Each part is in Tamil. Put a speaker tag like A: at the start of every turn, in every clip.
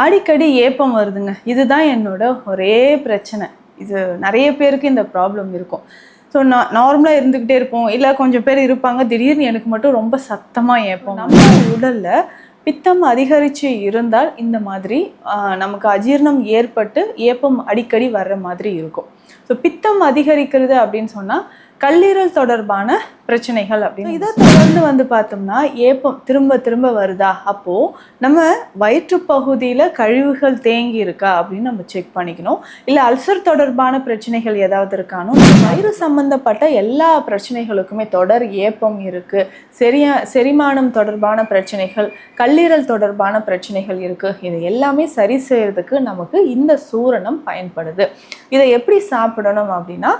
A: அடிக்கடி ஏப்பம் வருதுங்க. இதுதான் என்னோட ஒரே பிரச்சனை. இது நிறைய பேருக்கு இந்த ப்ராப்ளம் இருக்கும். ஸோ நார்மலாக இருந்துக்கிட்டே இருப்போம். இல்லை கொஞ்சம் பேர் இருப்பாங்க, திடீர்னு எனக்கு மட்டும் ரொம்ப சத்தமாக ஏப்பம். நம்ம உடலில் பித்தம் அதிகரித்து இருந்தால் இந்த மாதிரி நமக்கு அஜீரணம் ஏற்பட்டு ஏப்பம் அடிக்கடி வர்ற மாதிரி இருக்கும். ஸோ பித்தம் அதிகரிக்கிறது அப்படின்னு சொன்னால் கல்லீரல் தொடர்பான பிரச்சனைகள் அப்படின்னு இதை தொடர்ந்து பார்த்தோம்னா ஏப்பம் திரும்ப திரும்ப வருதா, அப்போது நம்ம வயிற்றுப்பகுதியில் கழிவுகள் தேங்கி இருக்கா அப்படின்னு நம்ம செக் பண்ணிக்கணும். இல்லை அல்சர் தொடர்பான பிரச்சனைகள் ஏதாவது இருக்கானோ, வயிறு சம்பந்தப்பட்ட எல்லா பிரச்சனைகளுக்குமே தொடர் ஏப்பம் இருக்குது. செரிமானம் தொடர்பான பிரச்சனைகள், கல்லீரல் தொடர்பான பிரச்சனைகள் இருக்குது. இது எல்லாமே சரி செய்யறதுக்கு நமக்கு இந்த சூரணம் பயன்படுது. இதை எப்படி சாப்பிடணும் அப்படின்னா,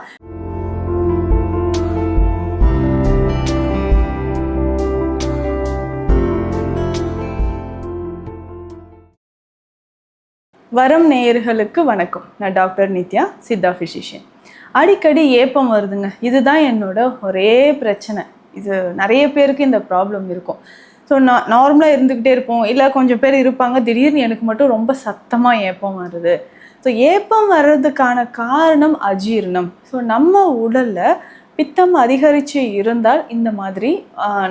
A: வரம் நேயர்களுக்கு வணக்கம். நான் டாக்டர் நித்யா, சித்தா ஃபிசிஷியன். அடிக்கடி ஏப்பம் வருதுங்க. இதுதான் என்னோட ஒரே பிரச்சனை. இது நிறைய பேருக்கு இந்த ப்ராப்ளம் இருக்கும். ஸோ நார்மலாக இருந்துக்கிட்டே இருப்போம். இல்லை கொஞ்சம் பேர் இருப்பாங்க, திடீர்னு எனக்கு மட்டும் ரொம்ப சத்தமாக ஏப்பம் வருது. ஸோ ஏப்பம் வர்றதுக்கான காரணம் அஜீரணம். ஸோ நம்ம உடலில் பித்தம் அதிகரித்து இருந்தால் இந்த மாதிரி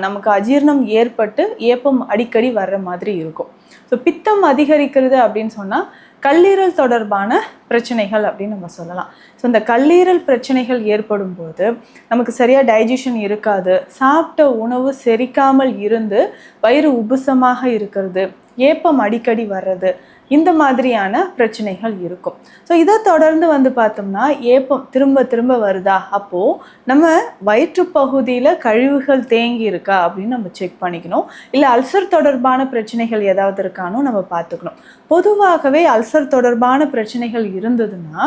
A: நமக்கு அஜீரணம் ஏற்பட்டு ஏப்பம் அடிக்கடி வர்ற மாதிரி இருக்கும். ஸோ பித்தம் அதிகரிக்கிறது அப்படின்னு சொன்னால் கல்லீரல் தொடர்பான பிரச்சனைகள் அப்படின்னு நம்ம சொல்லலாம். ஸோ இந்த கல்லீரல் பிரச்சனைகள் ஏற்படும் போது நமக்கு சரியாக டைஜஷன் இருக்காது, சாப்பிட்ட உணவு செரிக்காமல் இருந்து வயிறு உபுசமாக இருக்கிறது, ஏப்பம் அடிக்கடி வர்றது, இந்த மாதிரியான பிரச்சனைகள் இருக்கும். ஸோ இதை தொடர்ந்து பார்த்தோம்னா ஏப்பம் திரும்ப திரும்ப வருதா, அப்போது நம்ம வயிற்றுப்பகுதியில் கழிவுகள் தேங்கி இருக்கா அப்படின்னு நம்ம செக் பண்ணிக்கணும். இல்லை அல்சர் தொடர்பான பிரச்சனைகள் ஏதாவது இருக்கானோ நம்ம பார்த்துக்கணும். பொதுவாகவே அல்சர் தொடர்பான பிரச்சனைகள் இருந்ததுன்னா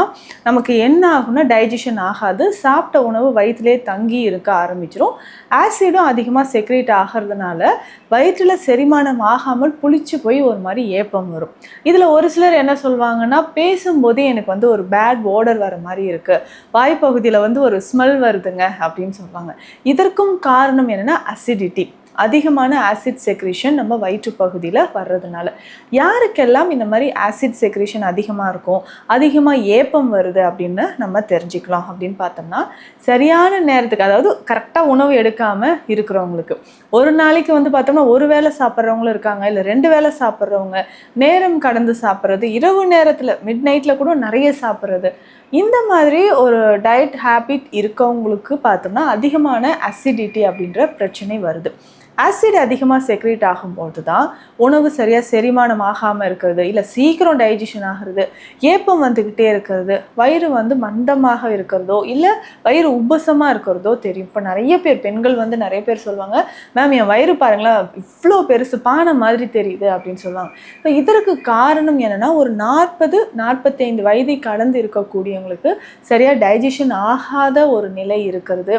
A: நமக்கு என்ன ஆகும்னா டைஜஷன் ஆகாது, சாப்பிட்ட உணவு வயிற்றுலேயே தங்கி இருக்க ஆரம்பிச்சிடும். ஆசிடும் அதிகமாக செக்ரேட் ஆகிறதுனால வயிற்றில் செரிமானம் ஆகாமல் புளிச்சு போய் ஒரு மாதிரி ஏப்பம் வரும். இதில் ஒரு சிலர் என்ன சொல்லுவாங்கன்னா, பேசும்போதே எனக்கு ஒரு பேட் ஓடர் வர மாதிரி இருக்குது, வாய்ப்பகுதியில் ஒரு ஸ்மெல் வருதுங்க அப்படின்னு சொல்லுவாங்க. இதற்கும் காரணம் என்னென்னா அசிடிட்டி, அதிகமான ஆசிட் செக்ரீஷன் நம்ம வயிற்று பகுதியில் வர்றதுனால. யாருக்கெல்லாம் இந்த மாதிரி ஆசிட் செக்ரீஷன் அதிகமாக இருக்கும், அதிகமாக ஏப்பம் வருது அப்படின்னு நம்ம தெரிஞ்சுக்கலாம் அப்படின்னு பார்த்தோம்னா, சரியான நேரத்துக்கு, அதாவது கரெக்டாக உணவு எடுக்காமல் இருக்கிறவங்களுக்கு, ஒரு நாளைக்கு பார்த்தோம்னா ஒரு வேளை சாப்பிட்றவங்களும் இருக்காங்க, இல்லை 2 வேளை சாப்பிட்றவங்க, நேரம் கடந்து சாப்பிட்றது, இரவு நேரத்தில் மிட் நைட்டில் கூட நிறைய சாப்பிட்றது, இந்த மாதிரி ஒரு டயட் ஹேபிட் இருக்கவங்களுக்கு பார்த்தோம்னா அதிகமான அசிடிட்டி அப்படின்ற பிரச்சனை வருது. ஆசிட் அதிகமாக செக்ரேட் ஆகும்போது தான் உணவு சரியாக செரிமானம் ஆகாமல் இருக்கிறது, இல்லை சீக்கிரம் டைஜஷன் ஆகிறது, ஏப்பம் வந்துக்கிட்டே இருக்கிறது, வயிறு மந்தமாக இருக்கிறதோ இல்லை வயிறு உபசமாக இருக்கிறதோ தெரியும். இப்போ நிறைய பேர் பெண்கள் நிறைய பேர் சொல்லுவாங்க, மேம் என் வயிறு பாருங்களேன் இவ்வளோ பெருசு பானை மாதிரி தெரியுது அப்படின்னு சொல்லுவாங்க. ஸோ இதற்கு காரணம் என்னென்னா, ஒரு 40-45 வயதை கடந்து இருக்கக்கூடியவங்களுக்கு சரியாக டைஜஷன் ஆகாத ஒரு நிலை இருக்கிறது.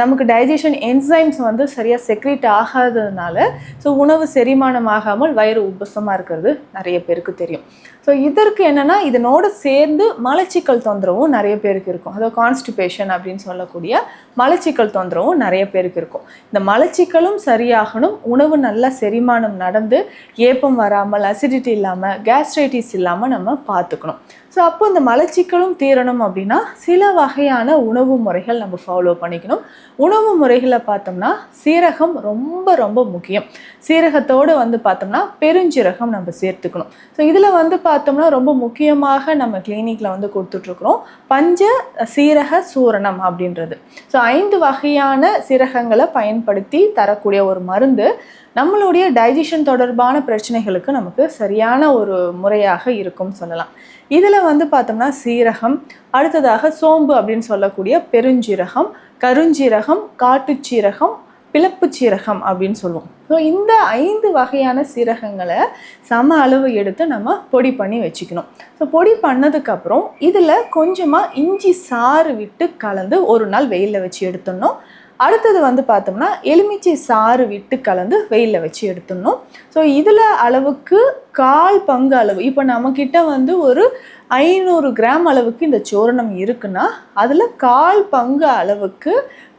A: நமக்கு டைஜஷன் என்சைம்ஸ் சரியாக செக்ரேட் ஆகாததுனால ஸோ உணவு செரிமானம் ஆகாமல் வயிறு உபசமாக இருக்கிறது நிறைய பேருக்கு தெரியும். ஸோ இதற்கு என்னென்னா, இதனோடு சேர்ந்து மலச்சிக்கல் தொந்தரவும் நிறைய பேருக்கு இருக்கும். அதாவது கான்ஸ்டிபேஷன் அப்படின்னு சொல்லக்கூடிய மலச்சிக்கல் தொந்தரவும் நிறைய பேருக்கு இருக்கும். இந்த மலச்சிக்கலும் சரியாகணும், உணவு நல்லா செரிமானம் நடந்து ஏப்பம் வராமல், அசிடிட்டி இல்லாமல், கேஸ்ட்ரைட்டிஸ் இல்லாமல் நம்ம பார்த்துக்கணும். ஸோ அப்போ இந்த மலச்சிக்கலும் தீரணும் அப்படின்னா சில வகையான உணவு முறைகள் நம்ம ஃபாலோ பண்ணிக்கணும். உணவு முறைகளை பார்த்தோம்னா சீரகம் ரொம்ப ரொம்ப முக்கியம். சீரகத்தோடு பார்த்தோம்னா பெருஞ்சீரகம் நம்ம சேர்த்துக்கணும். ஸோ இதில் பார்த்தோம்னா ரொம்ப முக்கியமாக நம்ம கிளினிக்கில் கொடுத்துட்ருக்குறோம் பஞ்ச சீரக சூரணம் அப்படின்றது. ஸோ 5 வகையான சீரகங்களை பயன்படுத்தி தரக்கூடிய ஒரு மருந்து நம்மளுடைய டைஜஷன் தொடர்பான பிரச்சனைகளுக்கு நமக்கு சரியான ஒரு முறையாக இருக்கும் சொல்லலாம். இதில் பார்த்தோம்னா சீரகம், அடுத்ததாக சோம்பு அப்படின்னு சொல்லக்கூடிய பெருஞ்சீரகம், கருஞ்சீரகம், காட்டுச்சீரகம், பிளப்பு சீரகம் அப்படின்னு சொல்லுவோம். ஸோ இந்த 5 வகையான சீரகங்களை சம அளவு எடுத்து நம்ம பொடி பண்ணி வச்சுக்கணும். ஸோ பொடி பண்ணதுக்கப்புறம் இதில் கொஞ்சமாக இஞ்சி சாறு விட்டு கலந்து ஒரு நாள் வெயிலில் வச்சு எடுத்துடணும். அடுத்தது பார்த்தோம்னா எலுமிச்சை சாறு விட்டு கலந்து வெயிலில் வச்சு எடுத்துடணும். ஸோ இதில் அளவுக்கு கால் பங்கு அளவு, இப்போ நம்மக்கிட்ட வந்து ஒரு 500 கிராம் அளவுக்கு இந்த சூரணம் இருக்குன்னா அதில் கால் பங்கு அளவுக்கு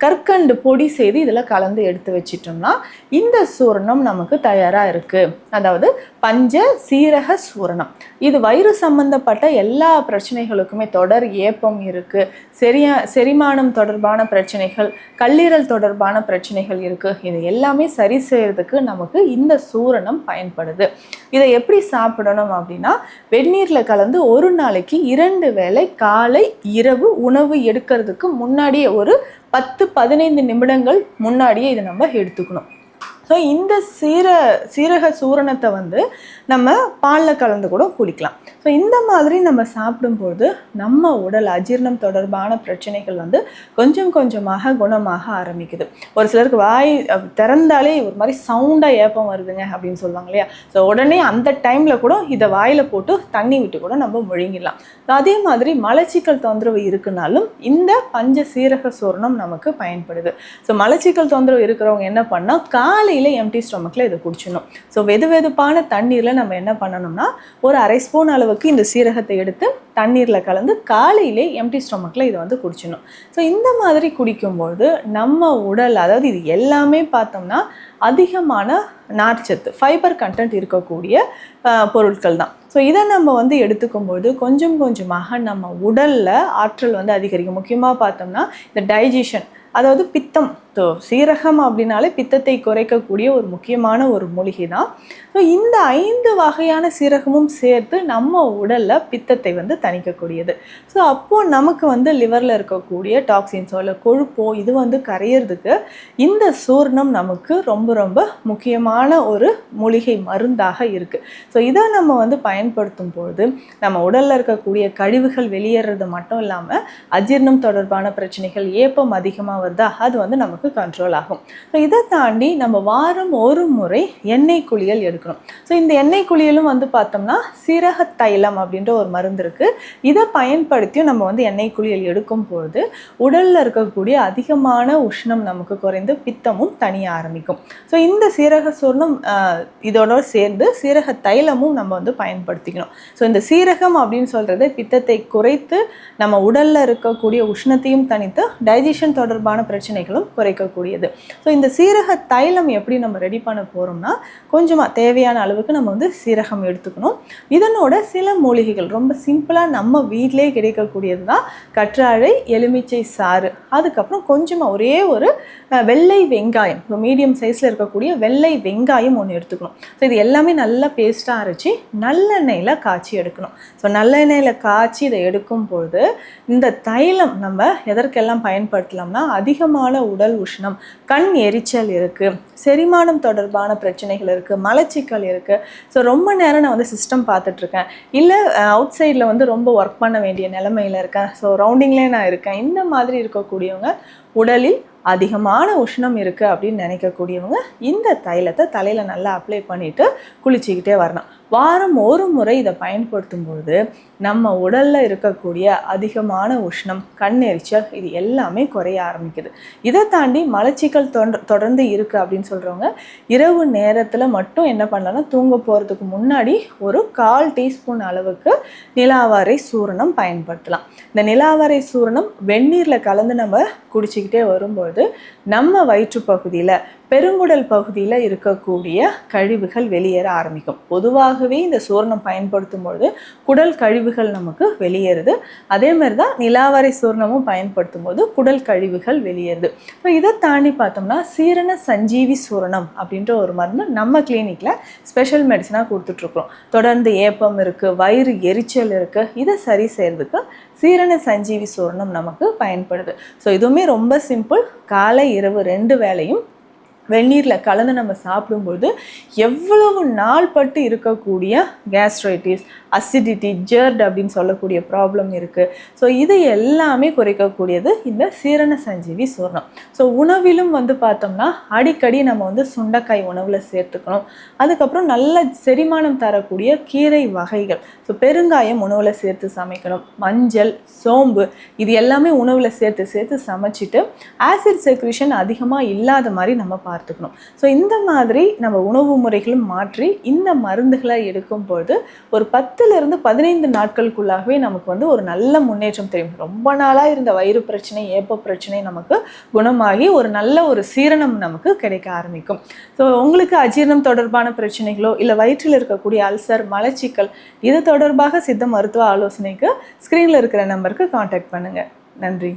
A: கற்கண்டு பொடி செய்து இதில் கலந்து எடுத்து வச்சிட்டோம்னா இந்த சூரணம் நமக்கு தயாராக இருக்குது. அதாவது பஞ்ச சீரக சூரணம். இது வயிறு சம்பந்தப்பட்ட எல்லா பிரச்சனைகளுக்குமே, தொடர் ஏப்பம் இருக்குது, செரிமானம் தொடர்பான பிரச்சனைகள், கல்லீரல் தொடர்பான பிரச்சனைகள் இருக்குது, இது எல்லாமே சரி செய்யறதுக்கு நமக்கு இந்த சூரணம் பயன்படுது. இதை எப்படி சாப்பிடணும் அப்படின்னா, வெந்நீரில் கலந்து ஒரு நாளைக்கு 2 வேளை காலை இரவு உணவு எடுக்கிறதுக்கு முன்னாடியே ஒரு 10-15 நிமிடங்கள் முன்னாடியே இதை நம்ம எடுத்துக்கணும். ஸோ இந்த சீரக சூரணத்தை வந்து நம்ம பாலில் கலந்து கூட குடிக்கலாம். ஸோ இந்த மாதிரி நம்ம சாப்பிடும்போது நம்ம உடல் அஜீரணம் தொடர்பான பிரச்சனைகள் வந்து கொஞ்சம் கொஞ்சமாக குணமாக ஆரம்பிக்குது. ஒரு சிலருக்கு வாய் திறந்தாலே ஒரு மாதிரி சவுண்டாக ஏப்பம் வருதுங்க அப்படின்னு சொல்லுவாங்க இல்லையா? ஸோ உடனே அந்த டைமில் கூட இதை வாயில் போட்டு தண்ணி விட்டு கூட நம்ம முழுங்கிடலாம். அதே மாதிரி மலச்சிக்கல் தொந்தரவு இருக்குனாலும் இந்த பஞ்ச சீரக சூரணம் நமக்கு பயன்படுது. ஸோ மலச்சிக்கல் தொந்தரவு இருக்கிறவங்க என்ன பண்ணால் காலையில் எம்டி ஸ்டொமக்கில் இதை குடிச்சிடணும். ஸோ வெதுவெதுப்பான தண்ணீரில் நம்ம என்ன பண்ணணும்னா ஒரு 1/2 ஸ்பூன் அளவுக்கு இந்த சீரகத்தை எடுத்து தண்ணீரில் கலந்து காலையிலே எம்டி ஸ்டொமக்கில் இதை வந்து குடிச்சிடணும். ஸோ இந்த மாதிரி குடிக்கும்போது நம்ம உடல், அதாவது இது எல்லாமே பார்த்தோம்னா அதிகமான நார்ச்சத்து, ஃபைபர் கண்டென்ட் இருக்கக்கூடிய பொருட்கள் தான். ஸோ இதை நம்ம வந்து எடுத்துக்கும்போது கொஞ்சம் கொஞ்சமாக நம்ம உடலில் ஆற்றல் வந்து அதிகரிக்கும். முக்கியமாக பார்த்தோம்னா இந்த டைஜஷன், அதாவது பித்தம், சீரகம் அப்படின்னாலே பித்தத்தை குறைக்கக்கூடிய ஒரு முக்கியமான ஒரு மூலிகை தான். ஸோ இந்த 5 வகையான சீரகமும் சேர்த்து நம்ம உடலில் பித்தத்தை வந்து தணிக்கக்கூடியது. ஸோ அப்போது நமக்கு வந்து லிவரில் இருக்கக்கூடிய டாக்ஸின்ஸோ இல்லை கொழுப்போ இது வந்து கரையிறதுக்கு இந்த சூர்ணம் நமக்கு ரொம்ப ரொம்ப முக்கியமான ஒரு மூலிகை மருந்தாக இருக்குது. ஸோ இதை நம்ம வந்து பயன்படுத்தும் பொழுது நம்ம உடலில் இருக்கக்கூடிய கழிவுகள் வெளியேறது மட்டும் இல்லாமல் அஜீரணம் தொடர்பான பிரச்சனைகள், ஏப்பம் அதிகமாக வருதா அது வந்து நமக்கு கண்ட்ரோல் ஆகும். ஸோ இதை தாண்டி நம்ம வாரம் ஒரு முறை எண்ணெய் குளியல் எடுக்கணும். ஸோ இந்த எண்ணெய் குளியலும் வந்து பார்த்தோம்னா சீரக தைலம் அப்படின்ற ஒரு மருந்து இருக்குது. இதை பயன்படுத்தியும் நம்ம வந்து எண்ணெய் குளியல் எடுக்கும் பொழுது உடலில் இருக்கக்கூடிய அதிகமான உஷ்ணம் நமக்கு குறைந்து பித்தமும் தனிய ஆரம்பிக்கும். ஸோ இந்த சீரக சூர்ணம் இதோட சேர்ந்து சீரக தைலமும் நம்ம வந்து பயன்படுத்திக்கணும். ஸோ இந்த சீரகம் அப்படின்னு சொல்கிறது பித்தத்தை குறைத்து நம்ம உடலில் இருக்கக்கூடிய உஷ்ணத்தையும் தனித்து டைஜஷன் தொடர்பான பிரச்சனைகளும் குறைக்கக்கூடியது. ஸோ இந்த சீரக தைலம் எப்படி நம்ம ரெடி பண்ண போகிறோம்னா, கொஞ்சமாக தேவையான அளவுக்கு நம்ம வந்து சீரகம் எடுத்துக்கணும். இதனோட சில மூலிகைகள் ரொம்ப சிம்பிளாக நம்ம வீட்டிலே கிடைக்கக்கூடியது தான். கற்றாழை, எலுமிச்சை சாறு, அதுக்கப்புறம் கொஞ்சமாக ஒரே ஒரு வெள்ளை வெங்காயம், மீடியம் சைஸில் இருக்கக்கூடிய வெள்ளை வெங்காயம் ஒன்று எடுத்துக்கணும். ஸோ இது எல்லாமே நல்லா பேஸ்ட்டாக அரைச்சி நல்லெண்ணெயில் காய்ச்சி எடுக்கணும். ஸோ நல்லெண்ணெயில் காய்ச்சி இதை எடுக்கும் பொழுது இந்த தைலம் நம்ம எதற்கெல்லாம் பயன்படுத்தலாம்னா, அதிகமான உடல் உஷ்ணம், கண் எரிச்சல் இருக்குது, செரிமானம் தொடர்பான பிரச்சனைகள் இருக்குது, மலச்சிக்கல் இருக்குது, ஸோ ரொம்ப நேரம் நான் வந்து சிஸ்டம் பார்த்துட்ருக்கேன், இல்லை அவுட் சைடில் வந்து ரொம்ப ஒர்க் பண்ண வேண்டிய நிலைமையில் இருக்கேன், ஸோ ரவுண்டிங்லேயே நான் இருக்கேன், இந்த மாதிரி இருக்கக்கூடியவங்க, உடலில் அதிகமான உஷ்ணம் இருக்குது அப்படின்னு நினைக்கக்கூடியவங்க இந்த தைலத்தை தலையில் நல்லா அப்ளை பண்ணிவிட்டு குளிச்சுக்கிட்டே வரணும். வாரம் ஒரு முறை இதை பயன்படுத்தும் பொழுது நம்ம உடலில் இருக்கக்கூடிய அதிகமான உஷ்ணம், கண் எரிச்சல் இது எல்லாமே குறைய ஆரம்பிக்குது. இதை தாண்டி மலச்சிக்கல் தொடர்ந்து இருக்குது அப்படின்னு சொல்கிறவங்க இரவு நேரத்தில் மட்டும் என்ன பண்ணலாம்னா, தூங்க போகிறதுக்கு முன்னாடி ஒரு 1/4 டீஸ்பூன் அளவுக்கு நிலாவரை சூரணம் பயன்படுத்தலாம். இந்த நிலாவரை சூரணம் வெந்நீரில் கலந்து நம்ம குடிச்சிக்கிட்டே வரும்பொழுது நம்ம வயிற்று பகுதியில், பெருங்குடல் பகுதியில் இருக்கக்கூடிய கழிவுகள் வெளியேற ஆரம்பிக்கும். பொதுவாகவே இந்த சூரணம் பயன்படுத்தும் பொழுது குடல் கழிவுகள் நமக்கு வெளியேறுது. அதே மாதிரி தான் நிலாவரை சூரணமும் பயன்படுத்தும் போது குடல் கழிவுகள் வெளியேறுது. ஸோ இதை தாண்டி பார்த்தோம்னா சீரண சஞ்சீவி சூரணம் அப்படின்ற ஒரு மருந்து நம்ம கிளினிக்கில் ஸ்பெஷல் மெடிசனாக கொடுத்துட்ருக்குறோம். தொடர்ந்து ஏப்பம் இருக்குது, வயிறு எரிச்சல் இருக்குது, இதை சரி செய்கிறதுக்கு சீரண சஞ்சீவி சூரணம் நமக்கு பயன்படுது. ஸோ இதுவுமே ரொம்ப சிம்பிள். காலை இரவு 2 வேளையும் வெந்நீரில் கலந்து நம்ம சாப்பிடும்பொழுது எவ்வளவு நாள் பட்டு இருக்கக்கூடிய கேஸ்ட்ரைட்டிஸ், அசிடிட்டி, ஜெர்ட் அப்படின்னு சொல்லக்கூடிய ப்ராப்ளம் இருக்குது. ஸோ இது எல்லாமே குறைக்கக்கூடியது இந்த சீரண சஞ்சீவி சூரணம். ஸோ உணவிலும் வந்து பார்த்தோம்னா அடிக்கடி நம்ம வந்து சுண்டைக்காய் உணவில் சேர்த்துக்கணும். அதுக்கப்புறம் நல்ல செரிமானம் தரக்கூடிய கீரை வகைகள், ஸோ பெருங்காயம் உணவில் சேர்த்து சமைக்கணும். மஞ்சள், சோம்பு இது எல்லாமே உணவில் சேர்த்து சமைச்சிட்டு ஆசிட் செக்ரீஷன் அதிகமாக இல்லாத மாதிரி நம்ம பார்த்துக்கணும். பார்த்துக்கணும். ஸோ இந்த மாதிரி நம்ம உணவு முறைகளும் மாற்றி இந்த மருந்துகளை எடுக்கும்போது ஒரு 10லிருந்து 15 நாட்களுக்குள்ளாகவே நமக்கு வந்து ஒரு நல்ல முன்னேற்றம் தெரியும். ரொம்ப நாளாக இருந்த வயிறு பிரச்சனை, ஏப்ப பிரச்சனை நமக்கு குணமாகி ஒரு நல்ல ஒரு சீரணம் நமக்கு கிடைக்க ஆரம்பிக்கும். ஸோ உங்களுக்கு அஜீரணம் தொடர்பான பிரச்சனைகளோ இல்லை வயிற்றில் இருக்கக்கூடிய அல்சர், மலச்சிக்கல் இது தொடர்பாக சித்த மருத்துவ ஆலோசனைக்கு ஸ்க்ரீனில் இருக்கிற நம்பருக்கு காண்டாக்ட் பண்ணுங்கள். நன்றி.